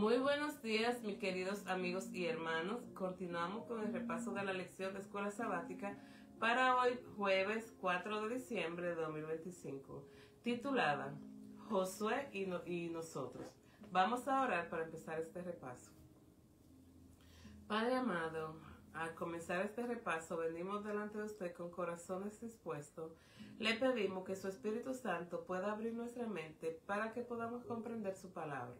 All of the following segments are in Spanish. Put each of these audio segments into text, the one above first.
Muy buenos días, mis queridos amigos y hermanos. Continuamos con el repaso de la lección de Escuela Sabática para hoy, jueves 4 de diciembre de 2025, titulada Josué y nosotros. Vamos a orar para empezar este repaso. Padre amado, al comenzar este repaso, venimos delante de usted con corazones dispuestos. Le pedimos que su Espíritu Santo pueda abrir nuestra mente para que podamos comprender su palabra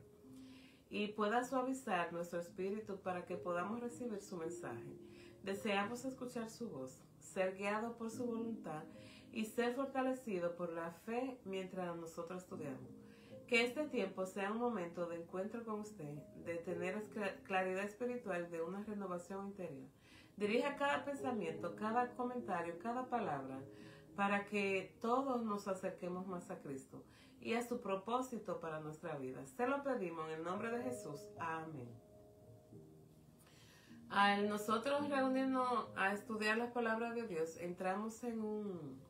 y pueda suavizar nuestro espíritu para que podamos recibir su mensaje. Deseamos escuchar su voz, ser guiado por su voluntad y ser fortalecido por la fe mientras nosotros estudiamos. Que este tiempo sea un momento de encuentro con usted, de tener claridad espiritual, de una renovación interior. Dirija cada pensamiento, cada comentario, cada palabra, para que todos nos acerquemos más a Cristo y a su propósito para nuestra vida. Se lo pedimos en el nombre de Jesús. Amén. Al nosotros reunirnos a estudiar las palabras de Dios, entramos en un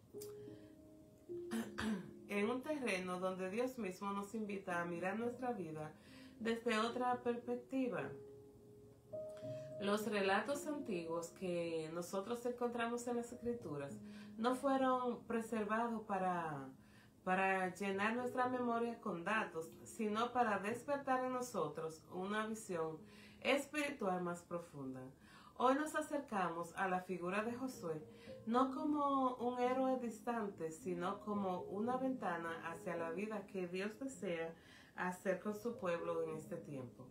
terreno donde Dios mismo nos invita a mirar nuestra vida desde otra perspectiva. Los relatos antiguos que nosotros encontramos en las Escrituras no fueron preservados para llenar nuestra memoria con datos, sino para despertar en nosotros una visión espiritual más profunda. Hoy nos acercamos a la figura de Josué, no como un héroe distante, sino como una ventana hacia la vida que Dios desea hacer con su pueblo en este tiempo.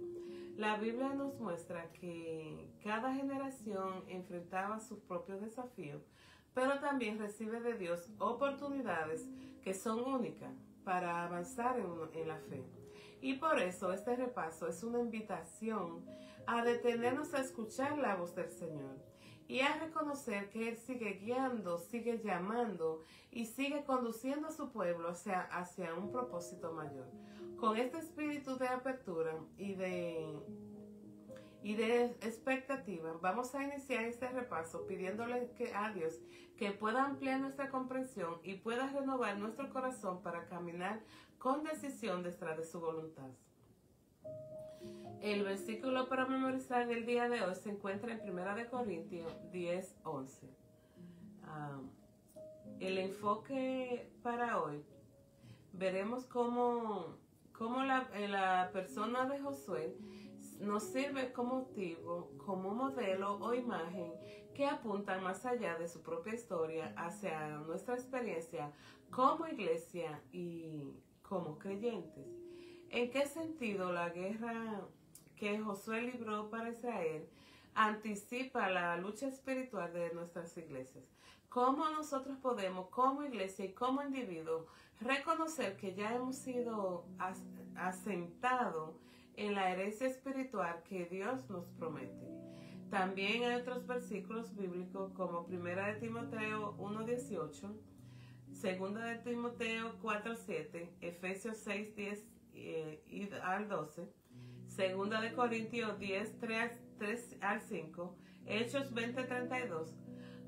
La Biblia nos muestra que cada generación enfrentaba sus propios desafíos, pero también recibe de Dios oportunidades que son únicas para avanzar en la fe. Y por eso este repaso es una invitación a detenernos a escuchar la voz del Señor y a reconocer que Él sigue guiando, sigue llamando y sigue conduciendo a su pueblo hacia un propósito mayor. Con este espíritu de apertura y de expectativa, vamos a iniciar este repaso pidiéndole a Dios que pueda ampliar nuestra comprensión y pueda renovar nuestro corazón para caminar con decisión detrás de su voluntad. El versículo para memorizar del día de hoy se encuentra en 1 Corintios 10:11. El enfoque para hoy, veremos cómo la persona de Josué nos sirve como motivo, como modelo o imagen que apunta más allá de su propia historia hacia nuestra experiencia como iglesia y como creyentes. ¿En qué sentido la guerra que Josué libró para Israel anticipa la lucha espiritual de nuestras iglesias? ¿Cómo nosotros podemos, como iglesia y como individuo, reconocer que ya hemos sido asentados en la herencia espiritual que Dios nos promete? También hay otros versículos bíblicos como 1 Timoteo 1:18, 2 Timoteo 4:7, Efesios 6:10 al 12, 2 Corintios 10:3-5, Hechos 20:32.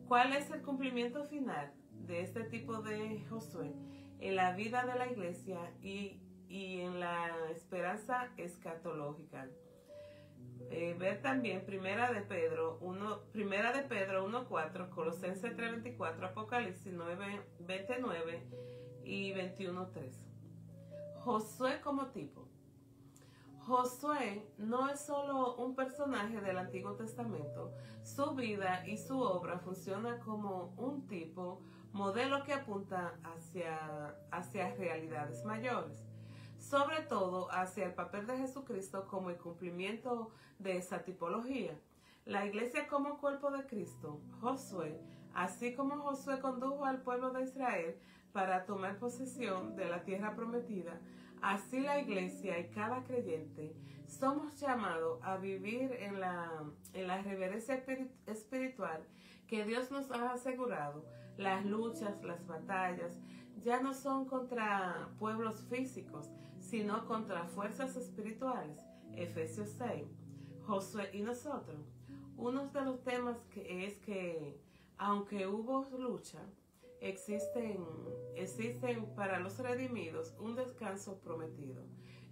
¿Cuál es el cumplimiento final de este tipo de Josué en la vida de la iglesia y en la esperanza escatológica? Ver también Primera de Pedro 1:4, Colosenses 3:24, Apocalipsis 9:29 y 21:3. Josué como tipo. Josué no es solo un personaje del Antiguo Testamento. Su vida y su obra funcionan como un tipo, modelo que apunta hacia realidades mayores, sobre todo hacia el papel de Jesucristo como el cumplimiento de esa tipología. La iglesia como cuerpo de Cristo, Josué, así como Josué condujo al pueblo de Israel para tomar posesión de la tierra prometida, así la iglesia y cada creyente somos llamados a vivir en la reverencia espiritual que Dios nos ha asegurado. Las luchas, las batallas, ya no son contra pueblos físicos, sino contra fuerzas espirituales. Efesios 6. Josué y nosotros. Uno de los temas es que, aunque hubo lucha, existen para los redimidos un descanso prometido.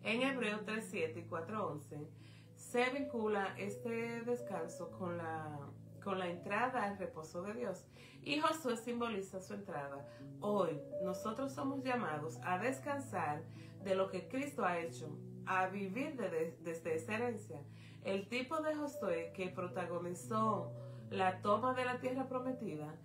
En Hebreos 3:7 y 4:11 se vincula este descanso con la entrada al reposo de Dios, y Josué simboliza su entrada. Hoy nosotros somos llamados a descansar de lo que Cristo ha hecho, a vivir desde esa herencia. El tipo de Josué que protagonizó la toma de la tierra prometida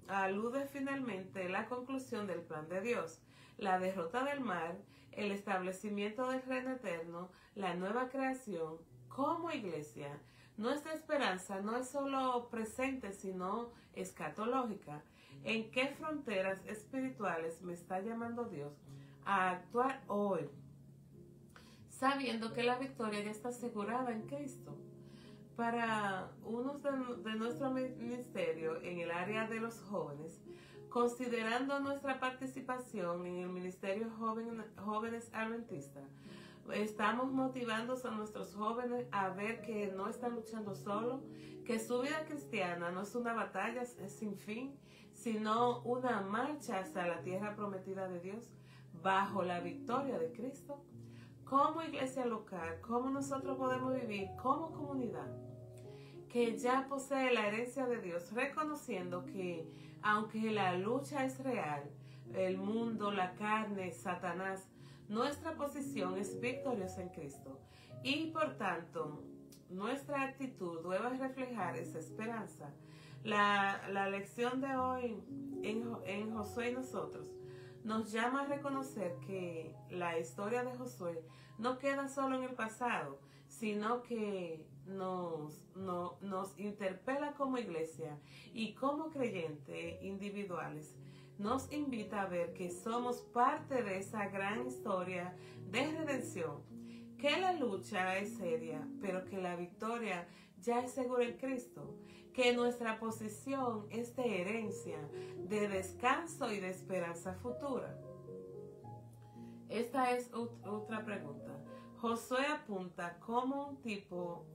alude finalmente la conclusión del plan de Dios, la derrota del mal, el establecimiento del reino eterno, la nueva creación. Como iglesia, nuestra esperanza no es solo presente, sino escatológica. ¿En qué fronteras espirituales me está llamando Dios a actuar hoy, sabiendo que la victoria ya está asegurada en Cristo? Para unos de nuestro ministerio en el área de los jóvenes, considerando nuestra participación en el Ministerio Jóvenes Adventistas, estamos motivando a nuestros jóvenes a ver que no están luchando solos, que su vida cristiana no es una batalla sin fin, sino una marcha hacia la tierra prometida de Dios, bajo la victoria de Cristo. Como iglesia local, cómo nosotros podemos vivir como comunidad que ya posee la herencia de Dios, reconociendo que aunque la lucha es real, el mundo, la carne, Satanás, nuestra posición es victoriosa en Cristo, y por tanto nuestra actitud debe reflejar esa esperanza. La lección de hoy en Josué y nosotros nos llama a reconocer que la historia de Josué no queda solo en el pasado, sino que nos interpela como iglesia y como creyentes individuales. Nos invita a ver que somos parte de esa gran historia de redención, que la lucha es seria, pero que la victoria ya es segura en Cristo, que nuestra posición es de herencia, de descanso y de esperanza futura. Esta es otra pregunta. Josué apunta como un tipo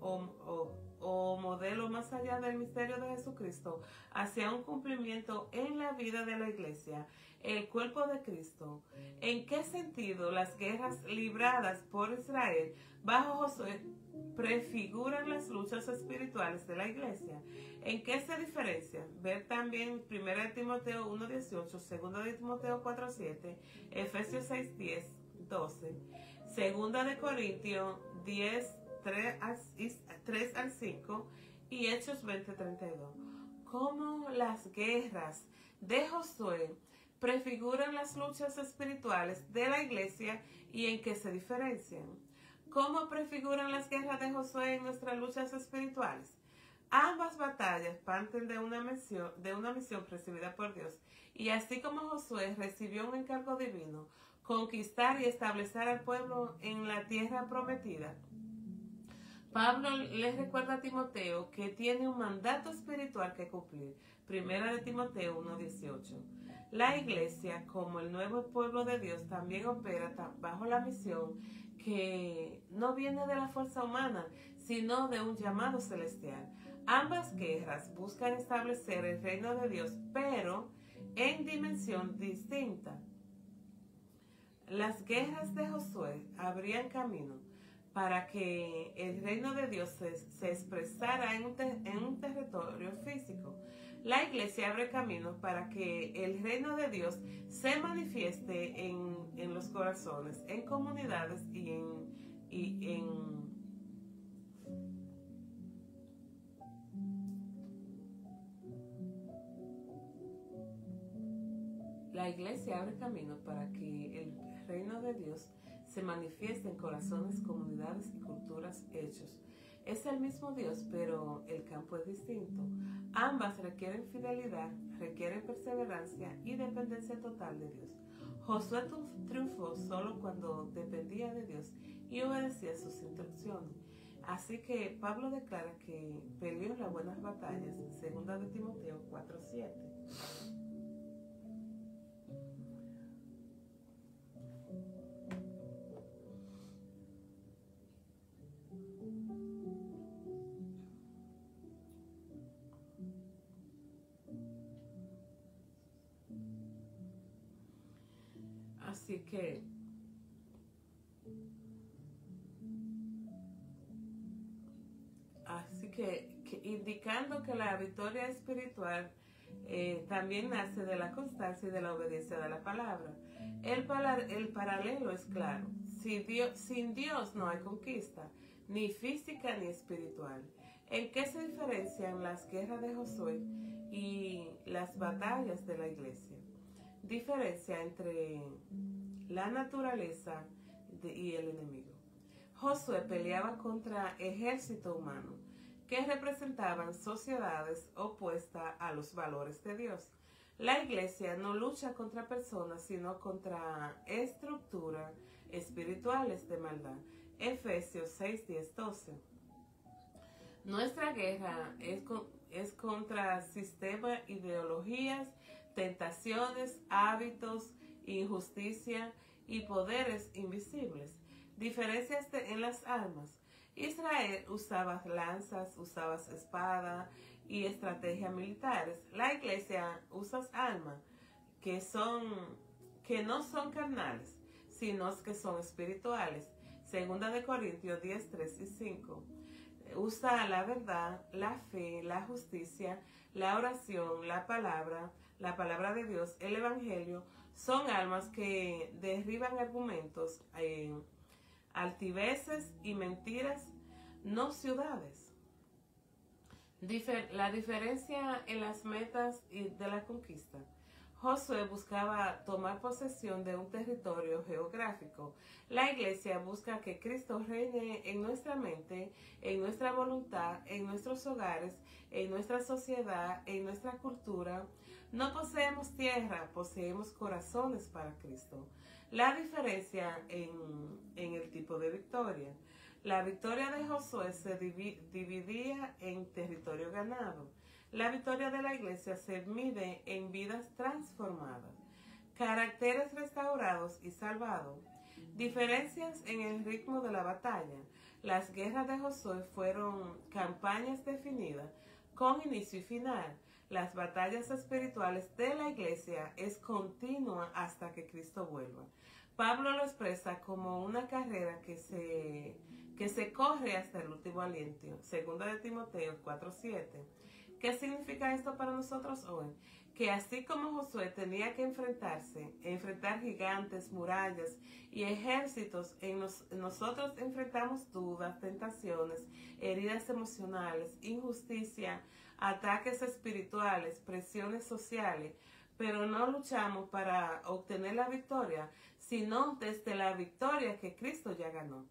o modelo más allá del misterio de Jesucristo hacia un cumplimiento en la vida de la iglesia, el cuerpo de Cristo. ¿En qué sentido las guerras libradas por Israel bajo Josué prefiguran las luchas espirituales de la iglesia? ¿En qué se diferencian? Ver también 1 Timoteo 1:18, 2 de Timoteo 4:7, Efesios 6:10, 12, 2 de Corintios 10, 3 al 5 y Hechos 20:32. ¿Cómo las guerras de Josué prefiguran las luchas espirituales de la iglesia y en qué se diferencian? ¿Cómo prefiguran las guerras de Josué en nuestras luchas espirituales? Ambas batallas parten de una misión recibida por Dios, y así como Josué recibió un encargo divino, conquistar y establecer al pueblo en la tierra prometida, Pablo les recuerda a Timoteo que tiene un mandato espiritual que cumplir. 1 de Timoteo 1:18. La iglesia, como el nuevo pueblo de Dios, también opera bajo la misión que no viene de la fuerza humana, sino de un llamado celestial. Ambas guerras buscan establecer el reino de Dios, pero en dimensión distinta. Las guerras de Josué abrían camino para que el reino de Dios se expresara en un territorio físico. La iglesia abre camino para que el reino de Dios se manifieste en los corazones, en comunidades La iglesia abre camino para que el reino de Dios se manifiesta en corazones, comunidades y culturas hechos. Es el mismo Dios, pero el campo es distinto. Ambas requieren fidelidad, requieren perseverancia y dependencia total de Dios. Josué triunfó solo cuando dependía de Dios y obedecía sus instrucciones. Así que Pablo declara que peleó las buenas batallas, 2 de Timoteo 4:7. Así que indicando que la victoria espiritual también nace de la constancia y de la obediencia de la palabra. El paralelo es claro. Sin Dios no hay conquista, ni física ni espiritual. ¿En qué se diferencian las guerras de Josué y las batallas de la iglesia? Diferencia entre la naturaleza y el enemigo. Josué peleaba contra ejército humano que representaban sociedades opuestas a los valores de Dios. La iglesia no lucha contra personas, sino contra estructuras espirituales de maldad. Efesios 6, 10, 12. Nuestra guerra es contra sistemas, ideologías, tentaciones, hábitos, injusticia y poderes invisibles. Diferencias en las armas. Israel usaba lanzas, usaba espada y estrategias militares. La iglesia usa armas que no son carnales, sino que son espirituales. Segunda de Corintios 10, 3 y 5. Usa la verdad, la fe, la justicia, la oración, la palabra de Dios, el evangelio. Son armas que derriban argumentos, altiveces y mentiras, no ciudades. La diferencia en las metas de la conquista. Josué buscaba tomar posesión de un territorio geográfico. La iglesia busca que Cristo reine en nuestra mente, en nuestra voluntad, en nuestros hogares, en nuestra sociedad, en nuestra cultura. No poseemos tierra, poseemos corazones para Cristo. La diferencia en el tipo de victoria. La victoria de Josué se dividía en territorio ganado. La victoria de la iglesia se mide en vidas transformadas, caracteres restaurados y salvados. Diferencias en el ritmo de la batalla. Las guerras de Josué fueron campañas definidas con inicio y final. Las batallas espirituales de la iglesia es continua hasta que Cristo vuelva. Pablo lo expresa como una carrera que se corre hasta el último aliento. Segunda de Timoteo 4:7. ¿Qué significa esto para nosotros hoy? Que así como Josué tenía que enfrentar gigantes, murallas y ejércitos, nosotros enfrentamos dudas, tentaciones, heridas emocionales, injusticia, ataques espirituales, presiones sociales, pero no luchamos para obtener la victoria, sino desde la victoria que Cristo ya ganó.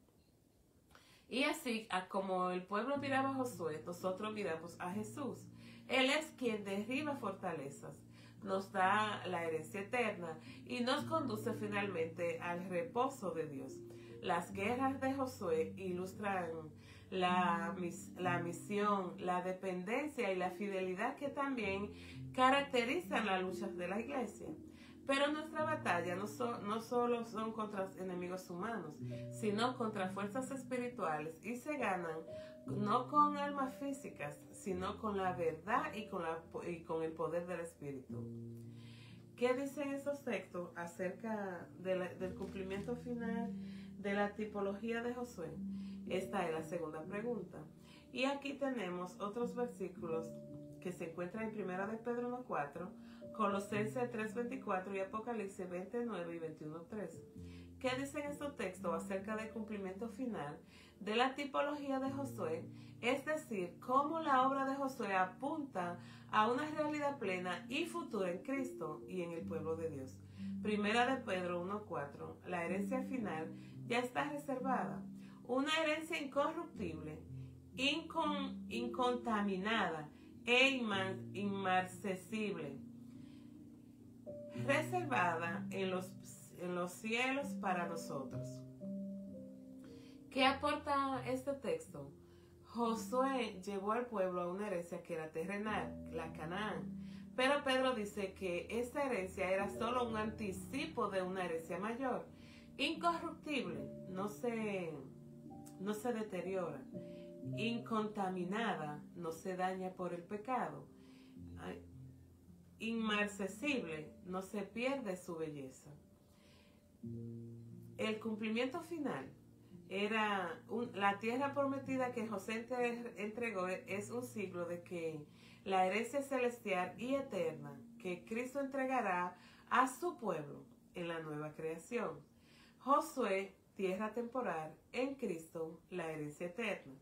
Y así, como el pueblo miraba a Josué, nosotros miramos a Jesús. Él es quien derriba fortalezas, nos da la herencia eterna y nos conduce finalmente al reposo de Dios. Las guerras de Josué ilustran la misión, la dependencia y la fidelidad que también caracterizan las luchas de la iglesia. Pero nuestra batalla no solo son contra enemigos humanos, sino contra fuerzas espirituales y se ganan no con armas físicas, sino con la verdad y con el poder del Espíritu. ¿Qué dicen esos textos acerca del cumplimiento final de la tipología de Josué? Esta es la segunda pregunta. Y aquí tenemos otros versículos que se encuentran en 1 de Pedro 1:4, Colosenses 3:24 y Apocalipsis 29 y 21:3. ¿Qué dicen estos textos acerca del cumplimiento final de la tipología de Josué? Es decir, cómo la obra de Josué apunta a una realidad plena y futura en Cristo y en el pueblo de Dios. 1 de Pedro 1:4, la herencia final ya está reservada. Una herencia incorruptible, incontaminada e inmarcesible, reservada en los cielos para nosotros. ¿Qué aporta este texto? Josué llevó al pueblo a una herencia que era terrenal, la Canaán. Pero Pedro dice que esta herencia era solo un anticipo de una herencia mayor, incorruptible, no se deteriora, incontaminada, no se daña por el pecado, inmarcesible, no se pierde su belleza. el cumplimiento final era la tierra prometida que José entregó. Es un siglo de que la herencia celestial y eterna que Cristo entregará a su pueblo en la nueva creación. Josué, tierra temporal, en Cristo, la herencia eterna.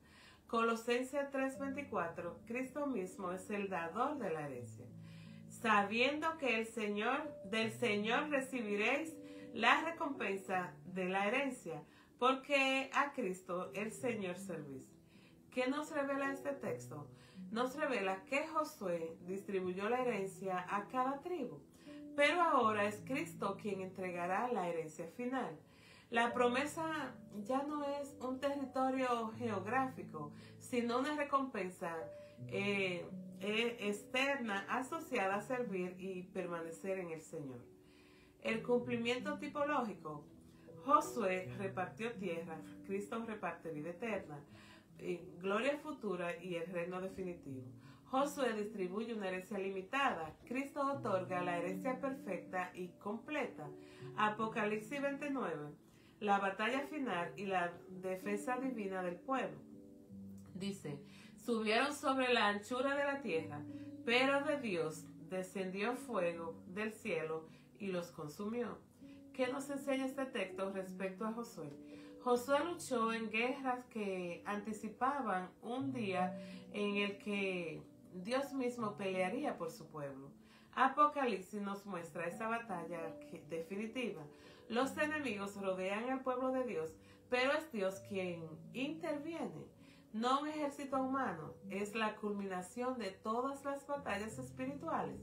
Colosenses 3:24, Cristo mismo es el dador de la herencia. Sabiendo que del Señor recibiréis la recompensa de la herencia, porque a Cristo el Señor servís. ¿Qué nos revela este texto? Nos revela que Josué distribuyó la herencia a cada tribu, pero ahora es Cristo quien entregará la herencia final. La promesa ya no es un territorio geográfico, sino una recompensa externa asociada a servir y permanecer en el Señor. El cumplimiento tipológico. Josué repartió tierra, Cristo reparte vida eterna, gloria futura y el reino definitivo. Josué distribuye una herencia limitada, Cristo otorga la herencia perfecta y completa. Apocalipsis 29, la batalla final y la defensa divina del pueblo. Dice, subieron sobre la anchura de la tierra, pero de Dios descendió fuego del cielo y los consumió. ¿Qué nos enseña este texto respecto a Josué? Josué luchó en guerras que anticipaban un día en el que Dios mismo pelearía por su pueblo. Apocalipsis nos muestra esa batalla definitiva. Los enemigos rodean al pueblo de Dios, pero es Dios quien interviene. No un ejército humano, es la culminación de todas las batallas espirituales.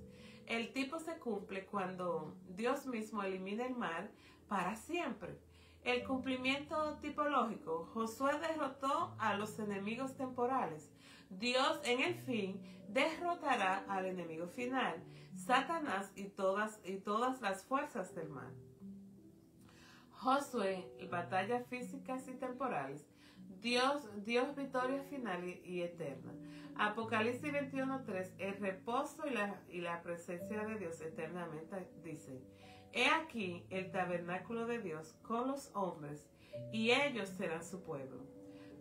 El tipo se cumple cuando Dios mismo elimina el mal para siempre. El cumplimiento tipológico. Josué derrotó a los enemigos temporales. Dios en el fin derrotará al enemigo final, Satanás y todas las fuerzas del mal. Josué, batallas físicas y temporales. Dios victoria final y eterna. Apocalipsis 21:3, el reposo y la presencia de Dios eternamente dice, he aquí el tabernáculo de Dios con los hombres y ellos serán su pueblo.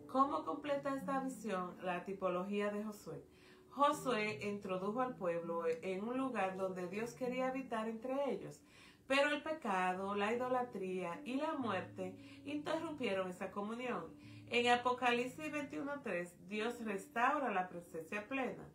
¿Cómo completa esta visión la tipología de Josué? Josué introdujo al pueblo en un lugar donde Dios quería habitar entre ellos, pero el pecado, la idolatría y la muerte interrumpieron esa comunión. En Apocalipsis 21:3, Dios restaura la presencia plena,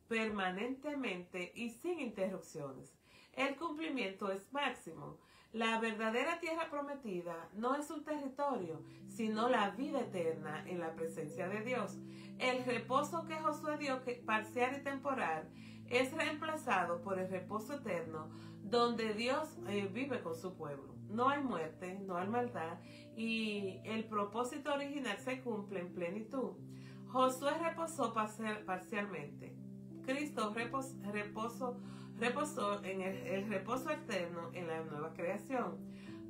permanentemente y sin interrupciones. El cumplimiento es máximo. La verdadera tierra prometida no es un territorio, sino la vida eterna en la presencia de Dios. El reposo que Josué dio, parcial y temporal, es reemplazado por el reposo eterno, donde Dios vive con su pueblo. No hay muerte, no hay maldad, y el propósito original se cumple en plenitud. Josué reposó parcialmente. Cristo reposó en el reposo eterno en la nueva creación.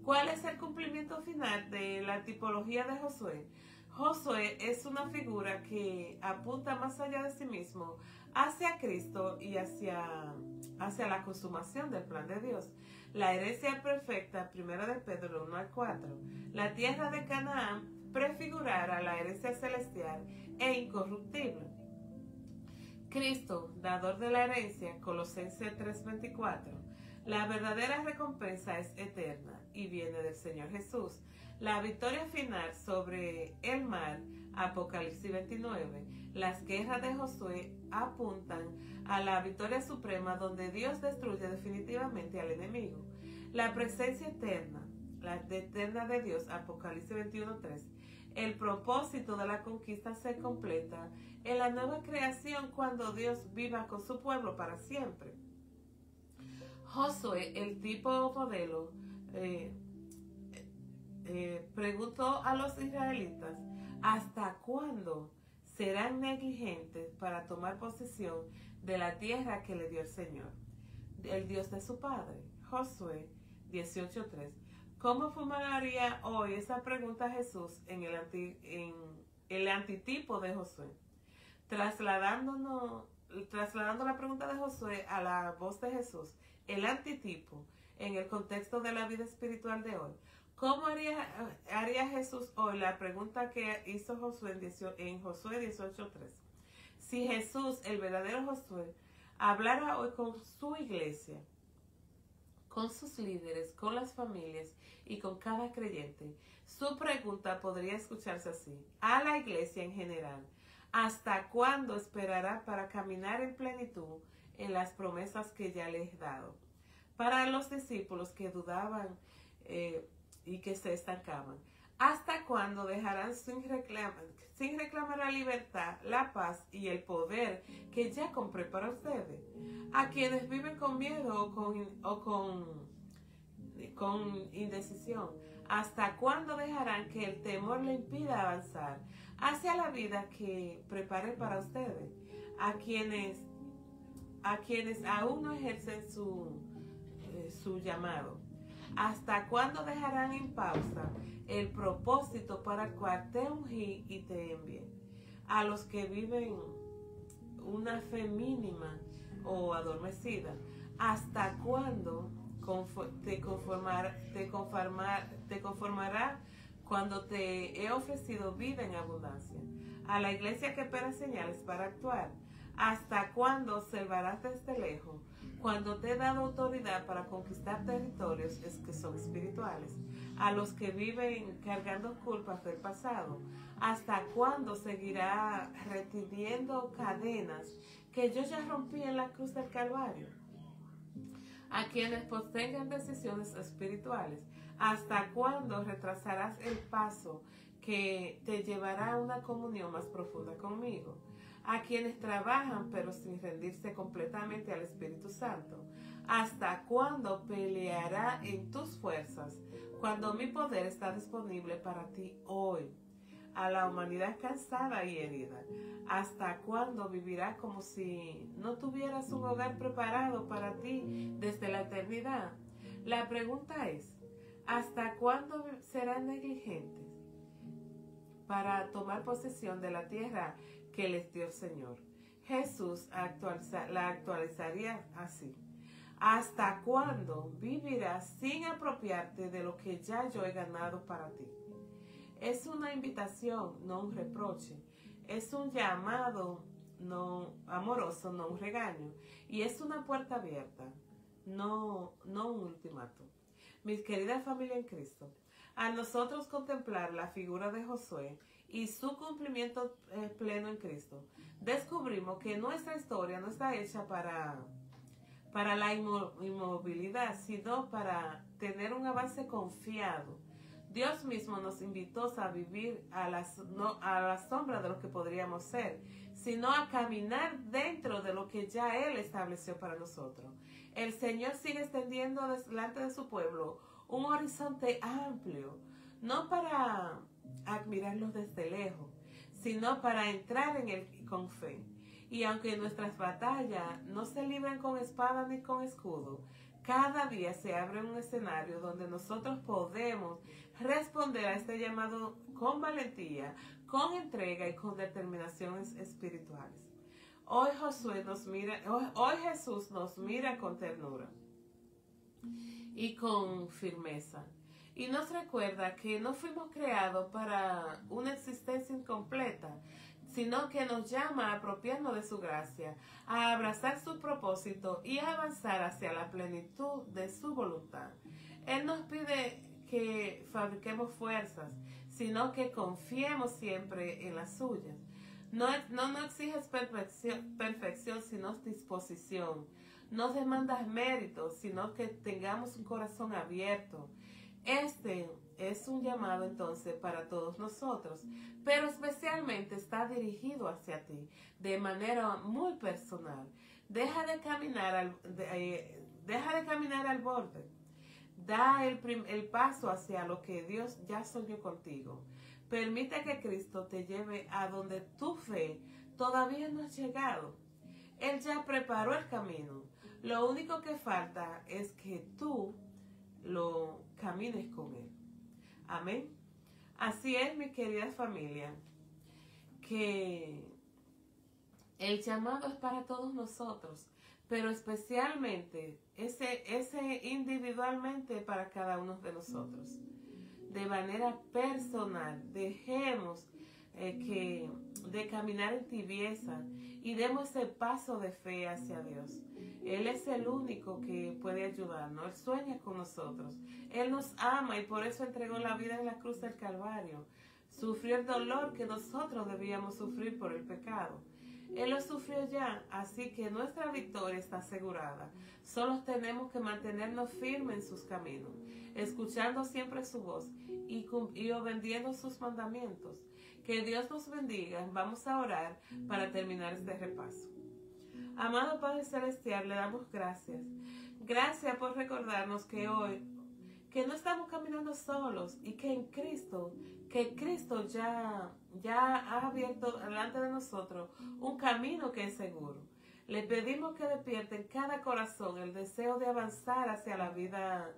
¿Cuál es el cumplimiento final de la tipología de Josué? Josué es una figura que apunta más allá de sí mismo hacia Cristo y hacia la consumación del plan de Dios. La herencia perfecta, 1 de Pedro 1-4. La tierra de Canaán prefigurará la herencia celestial e incorruptible. Cristo, dador de la herencia, Colosenses 3:24. La verdadera recompensa es eterna y viene del Señor Jesús. La victoria final sobre el mal, Apocalipsis 29. Las guerras de Josué apuntan a la victoria suprema donde Dios destruye definitivamente al enemigo. La presencia eterna, la eterna de Dios, Apocalipsis 21:3. El propósito de la conquista se completa en la nueva creación cuando Dios viva con su pueblo para siempre. Josué, el tipo modelo, preguntó a los israelitas, ¿hasta cuándo serán negligentes para tomar posesión de la tierra que le dio el Señor, el Dios de su padre? Josué 18:3. ¿Cómo formularía hoy esa pregunta a Jesús en el antitipo de Josué? Trasladando la pregunta de Josué a la voz de Jesús, el antitipo en el contexto de la vida espiritual de hoy. ¿Cómo haría Jesús hoy? La pregunta que hizo Josué en Josué 18:3. Si Jesús, el verdadero Josué, hablara hoy con su iglesia, con sus líderes, con las familias y con cada creyente, su pregunta podría escucharse así: a la iglesia en general, ¿hasta cuándo esperará para caminar en plenitud en las promesas que ya les he dado? Para los discípulos que dudaban y que se estancaban, ¿hasta cuándo dejarán sin reclamar la libertad, la paz y el poder que ya compré para ustedes? A quienes viven con miedo o con indecisión, ¿hasta cuándo dejarán que el temor le impida avanzar hacia la vida que preparé para ustedes? A quienes aún no ejercen su llamado, ¿hasta cuándo dejarán en pausa el propósito para el cual te ungí y te envié? A los que viven una fe mínima o adormecida, ¿hasta cuándo te conformará cuando te he ofrecido vida en abundancia? A la iglesia que espera señales para actuar, ¿hasta cuándo observarás desde lejos cuando te he dado autoridad para conquistar territorios que son espirituales? A los que viven cargando culpas del pasado, ¿hasta cuándo seguirá reteniendo cadenas que yo ya rompí en la cruz del Calvario? A quienes postergan decisiones espirituales, ¿hasta cuándo retrasarás el paso que te llevará a una comunión más profunda conmigo? A quienes trabajan pero sin rendirse completamente al Espíritu Santo, ¿hasta cuándo peleará en tus fuerzas cuando mi poder está disponible para ti hoy? A la humanidad cansada y herida, ¿hasta cuándo vivirá como si no tuvieras un hogar preparado para ti desde la eternidad? La pregunta es: ¿hasta cuándo serán negligentes para tomar posesión de la tierra que les dio el Señor? Jesús la actualizaría así: ¿hasta cuándo vivirás sin apropiarte de lo que ya yo he ganado para ti? Es una invitación, no un reproche. Es un llamado no amoroso, no un regaño. Y es una puerta abierta, no un ultimátum. Mis queridas familia en Cristo, al nosotros contemplar la figura de Josué y su cumplimiento pleno en Cristo, descubrimos que nuestra historia no está hecha para la inmovilidad, sino para tener un avance confiado. Dios mismo nos invitó a vivir no a la sombra de lo que podríamos ser, sino a caminar dentro de lo que ya Él estableció para nosotros. El Señor sigue extendiendo delante de su pueblo un horizonte amplio, no para admirarlos desde lejos, sino para entrar en Él con fe. Y aunque nuestras batallas no se libran con espada ni con escudo, cada día se abre un escenario donde nosotros podemos responder a este llamado con valentía, con entrega y con determinaciones espirituales. Hoy Jesús nos mira con ternura y con firmeza. Y nos recuerda que no fuimos creados para una existencia incompleta, sino que nos llama a apropiarnos de su gracia, a abrazar su propósito y a avanzar hacia la plenitud de su voluntad. Él nos pide que fabriquemos fuerzas, sino que confiemos siempre en las suyas. No exiges perfección, sino disposición. No demandas méritos, sino que tengamos un corazón abierto. Este es un llamado entonces para todos nosotros, pero especialmente está dirigido hacia ti de manera muy personal. Deja de caminar al borde. Da el paso hacia lo que Dios ya soñó contigo. Permite que Cristo te lleve a donde tu fe todavía no ha llegado. Él ya preparó el camino. Lo único que falta es que tú lo camines con Él. Amén. Así es, mi querida familia, que el llamado es para todos nosotros, pero especialmente ese individualmente para cada uno de nosotros. de manera personal. Dejemos de caminar en tibieza y demos ese paso de fe hacia Dios. Él es el único que puede ayudarnos. Él sueña con nosotros. Él nos ama y por eso entregó la vida en la cruz del Calvario. Sufrió el dolor que nosotros debíamos sufrir por el pecado. Él lo sufrió ya, así que nuestra victoria está asegurada. Solo tenemos que mantenernos firmes en sus caminos, escuchando siempre su voz y obedeciendo sus mandamientos. Que Dios nos bendiga. Vamos a orar para terminar este repaso. Amado Padre Celestial, le damos gracias. Gracias por recordarnos que hoy, que no estamos caminando solos y que en Cristo, ya ha abierto delante de nosotros un camino que es seguro. Le pedimos que despierte en cada corazón el deseo de avanzar hacia la vida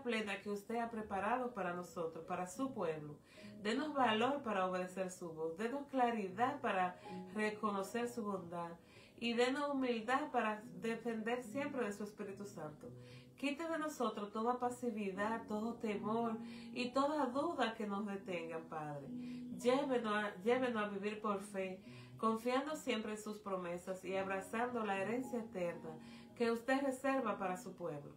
plena que usted ha preparado para nosotros, para su pueblo. Denos valor para obedecer su voz, denos claridad para reconocer su bondad y denos humildad para depender siempre de su Espíritu Santo. Quite de nosotros toda pasividad, todo temor y toda duda que nos detenga, Padre. Llévenos a vivir por fe, confiando siempre en sus promesas y abrazando la herencia eterna que usted reserva para su pueblo.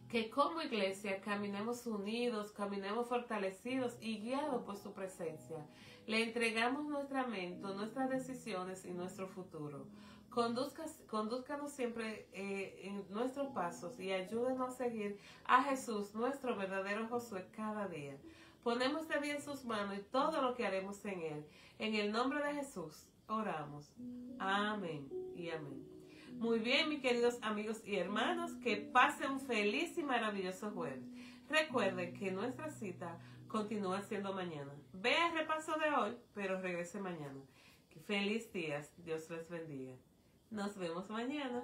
Que como iglesia caminemos unidos, caminemos fortalecidos y guiados por su presencia. Le entregamos nuestra mente, nuestras decisiones y nuestro futuro. Condúzcanos siempre en nuestros pasos y ayúdenos a seguir a Jesús, nuestro verdadero Josué, cada día. Ponemos este día en sus manos y todo lo que haremos en él. En el nombre de Jesús oramos. Amén y amén. Muy bien, mis queridos amigos y hermanos, que pasen un feliz y maravilloso jueves. Recuerden que nuestra cita continúa siendo mañana. Vea el repaso de hoy, pero regrese mañana. Feliz días. Dios les bendiga. Nos vemos mañana.